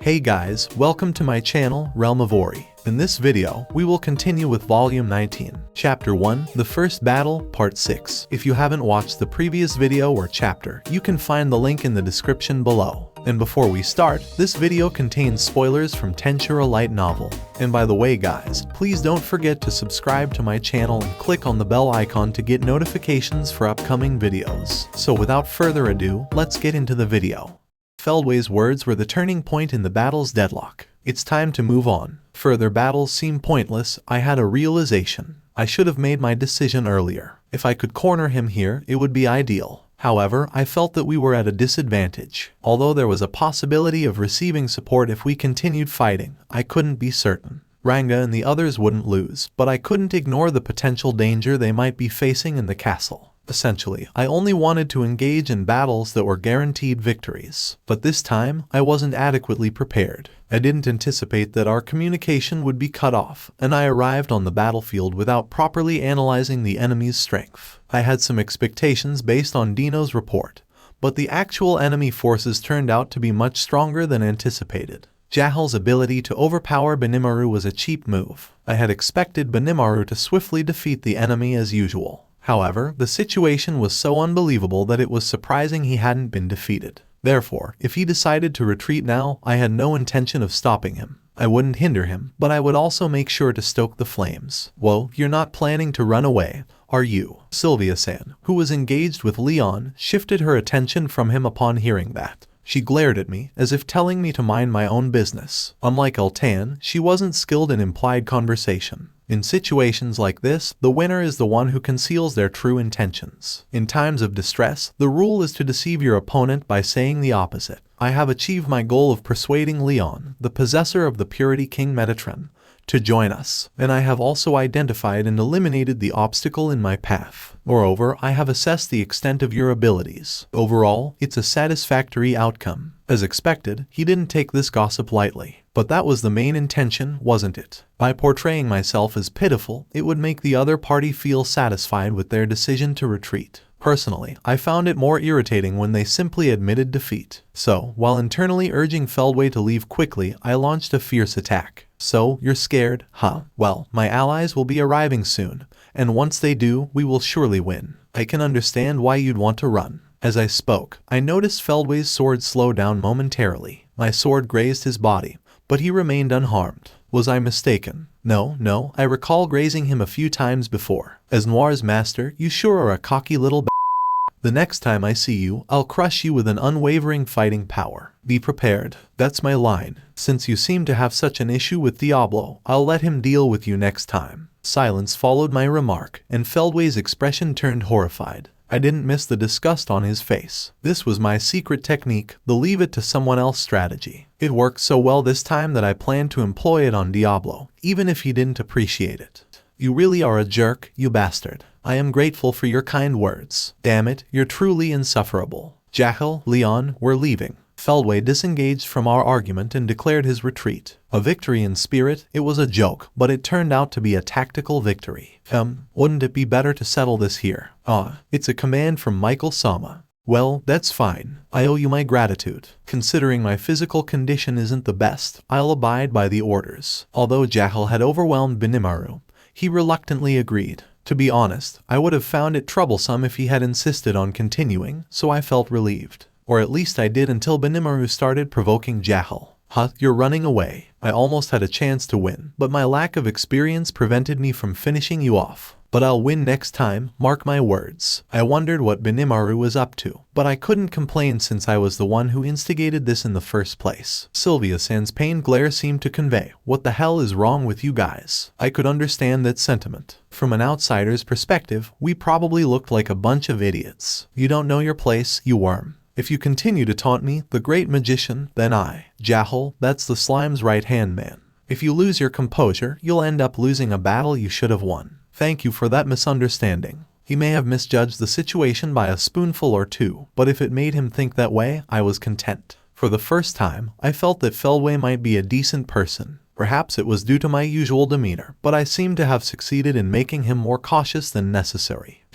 Hey guys, welcome to my channel, Realm of Orya. In this video, we will continue with Volume 19, Chapter 1, The First Battle, Part 6. If you haven't watched the previous video or chapter, you can find the link in the description below. And before we start, this video contains spoilers from Tensura Light Novel. And by the way guys, please don't forget to subscribe to my channel and click on the bell icon to get notifications for upcoming videos. So without further ado, let's get into the video. Feldway's words were the turning point in the battle's deadlock. It's time to move on. Further battles seem pointless. I had a realization. I should have made my decision earlier. If I could corner him here, it would be ideal. However, I felt that we were at a disadvantage. Although there was a possibility of receiving support if we continued fighting, I couldn't be certain. Ranga and the others wouldn't lose, but I couldn't ignore the potential danger they might be facing in the castle. Essentially, I only wanted to engage in battles that were guaranteed victories. But this time, I wasn't adequately prepared. I didn't anticipate that our communication would be cut off, and I arrived on the battlefield without properly analyzing the enemy's strength. I had some expectations based on Dino's report, but the actual enemy forces turned out to be much stronger than anticipated. Jahl's ability to overpower Benimaru was a cheap move. I had expected Benimaru to swiftly defeat the enemy as usual. However, the situation was so unbelievable that it was surprising he hadn't been defeated. Therefore, if he decided to retreat now, I had no intention of stopping him. I wouldn't hinder him, but I would also make sure to stoke the flames. Whoa, you're not planning to run away, are you? Sylvia-san, who was engaged with Leon, shifted her attention from him upon hearing that. She glared at me, as if telling me to mind my own business. Unlike Altan, she wasn't skilled in implied conversation. In situations like this, the winner is the one who conceals their true intentions. In times of distress, the rule is to deceive your opponent by saying the opposite. I have achieved my goal of persuading Leon, the possessor of the Purity King Metatron, to join us, and I have also identified and eliminated the obstacle in my path. Moreover, I have assessed the extent of your abilities. Overall, it's a satisfactory outcome. As expected, he didn't take this gossip lightly. But that was the main intention, wasn't it? By portraying myself as pitiful, it would make the other party feel satisfied with their decision to retreat. Personally, I found it more irritating when they simply admitted defeat. So, while internally urging Feldway to leave quickly, I launched a fierce attack. So, you're scared, huh? Well, my allies will be arriving soon, and once they do, we will surely win. I can understand why you'd want to run. As I spoke, I noticed Feldway's sword slow down momentarily. My sword grazed his body, but he remained unharmed. Was I mistaken? No, I recall grazing him a few times before. As Noir's master, you sure are a cocky little The next time I see you, I'll crush you with an unwavering fighting power. Be prepared. That's my line. Since you seem to have such an issue with Diablo, I'll let him deal with you next time. Silence followed my remark, and Feldway's expression turned horrified. I didn't miss the disgust on his face. This was my secret technique, the leave it to someone else strategy. It worked so well this time that I planned to employ it on Diablo, even if he didn't appreciate it. You really are a jerk, you bastard. I am grateful for your kind words. Damn it, you're truly insufferable. Jahl, Leon, we're leaving. Feldway disengaged from our argument and declared his retreat. A victory in spirit, it was a joke, but it turned out to be a tactical victory. Wouldn't it be better to settle this here? It's a command from Michael-sama. Well, that's fine. I owe you my gratitude. Considering my physical condition isn't the best, I'll abide by the orders. Although Jahl had overwhelmed Benimaru, he reluctantly agreed. To be honest, I would have found it troublesome if he had insisted on continuing, so I felt relieved. Or at least I did until Benimaru started provoking Jahl. You're running away. I almost had a chance to win, but my lack of experience prevented me from finishing you off. But I'll win next time, mark my words. I wondered what Benimaru was up to, but I couldn't complain since I was the one who instigated this in the first place. Sylvia-san's pained glare seemed to convey, what the hell is wrong with you guys? I could understand that sentiment. From an outsider's perspective, we probably looked like a bunch of idiots. You don't know your place, you worm. If you continue to taunt me, the great magician, then Jahl, that's the slime's right-hand man. If you lose your composure, you'll end up losing a battle you should have won. Thank you for that misunderstanding. He may have misjudged the situation by a spoonful or two, but if it made him think that way, I was content. For the first time, I felt that Feldway might be a decent person. Perhaps it was due to my usual demeanor, but I seem to have succeeded in making him more cautious than necessary.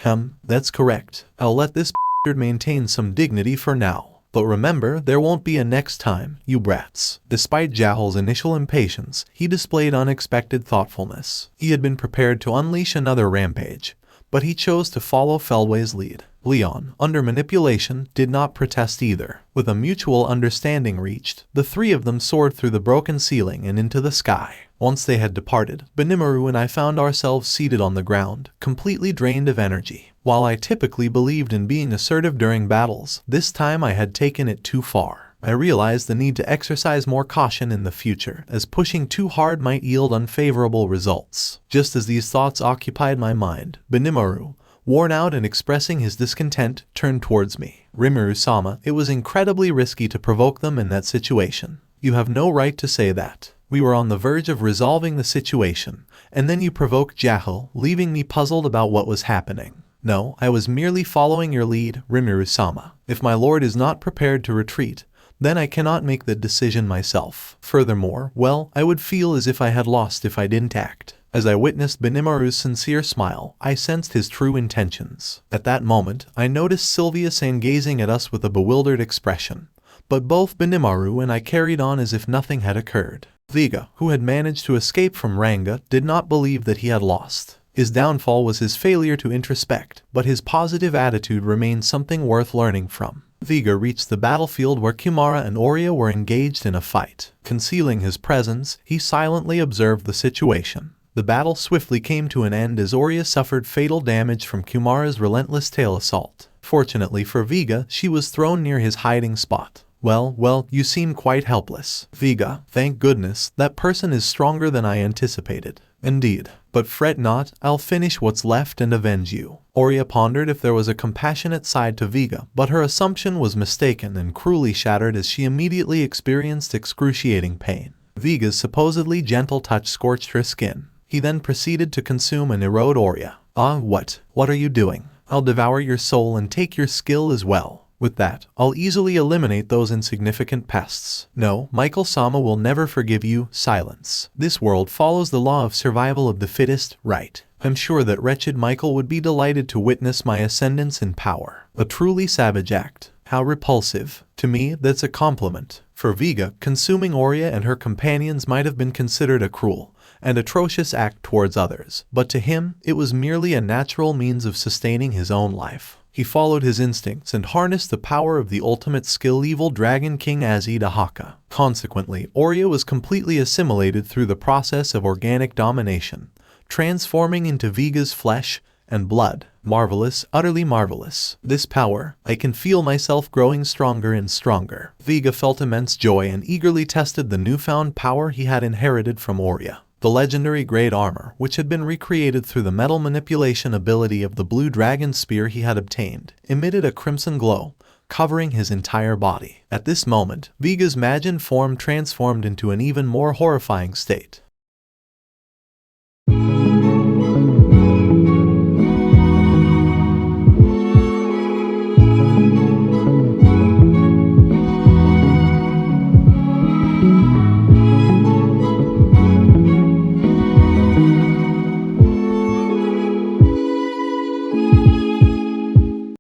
That's correct. I'll let this maintain some dignity for now. But remember, there won't be a next time, you brats. Despite Jahl's initial impatience, he displayed unexpected thoughtfulness. He had been prepared to unleash another rampage, but he chose to follow Feldway's lead. Leon, under manipulation, did not protest either. With a mutual understanding reached, the three of them soared through the broken ceiling and into the sky. Once they had departed, Benimaru and I found ourselves seated on the ground, completely drained of energy. While I typically believed in being assertive during battles, this time I had taken it too far. I realized the need to exercise more caution in the future, as pushing too hard might yield unfavorable results. Just as these thoughts occupied my mind, Benimaru, worn out and expressing his discontent, turned towards me. Rimuru-sama, it was incredibly risky to provoke them in that situation. You have no right to say that. We were on the verge of resolving the situation, and then you provoked Jahl, leaving me puzzled about what was happening. No, I was merely following your lead, Rimuru-sama. If my lord is not prepared to retreat, then I cannot make the decision myself. Furthermore, well, I would feel as if I had lost if I didn't act. As I witnessed Benimaru's sincere smile, I sensed his true intentions. At that moment, I noticed Sylvia-san gazing at us with a bewildered expression. But both Benimaru and I carried on as if nothing had occurred. Vega, who had managed to escape from Ranga, did not believe that he had lost. His downfall was his failure to introspect, but his positive attitude remained something worth learning from. Vega reached the battlefield where Kimura and Orya were engaged in a fight. Concealing his presence, he silently observed the situation. The battle swiftly came to an end as Orya suffered fatal damage from Kimura's relentless tail assault. Fortunately for Vega, she was thrown near his hiding spot. Well, you seem quite helpless. Vega, thank goodness, that person is stronger than I anticipated. Indeed. But fret not, I'll finish what's left and avenge you. Orya pondered if there was a compassionate side to Vega, but her assumption was mistaken and cruelly shattered as she immediately experienced excruciating pain. Vega's supposedly gentle touch scorched her skin. He then proceeded to consume and erode Orya. What are you doing? I'll devour your soul and take your skill as well. With that, I'll easily eliminate those insignificant pests. No, Michael-sama will never forgive you. Silence. This world follows the law of survival of the fittest, right? I'm sure that wretched Michael would be delighted to witness my ascendance in power. A truly savage act. How repulsive. To me, that's a compliment. For Vega, consuming Orya and her companions might have been considered a cruel and atrocious act towards others, but to him, it was merely a natural means of sustaining his own life. He followed his instincts and harnessed the power of the ultimate skill evil Dragon King Dahaka. Consequently, Orya was completely assimilated through the process of organic domination, transforming into Vega's flesh and blood. Marvelous, utterly marvelous. This power, I can feel myself growing stronger and stronger. Vega felt immense joy and eagerly tested the newfound power he had inherited from Orya. The legendary great armor, which had been recreated through the metal manipulation ability of the blue dragon spear he had obtained, emitted a crimson glow, covering his entire body. At this moment, Vega's imagined form transformed into an even more horrifying state.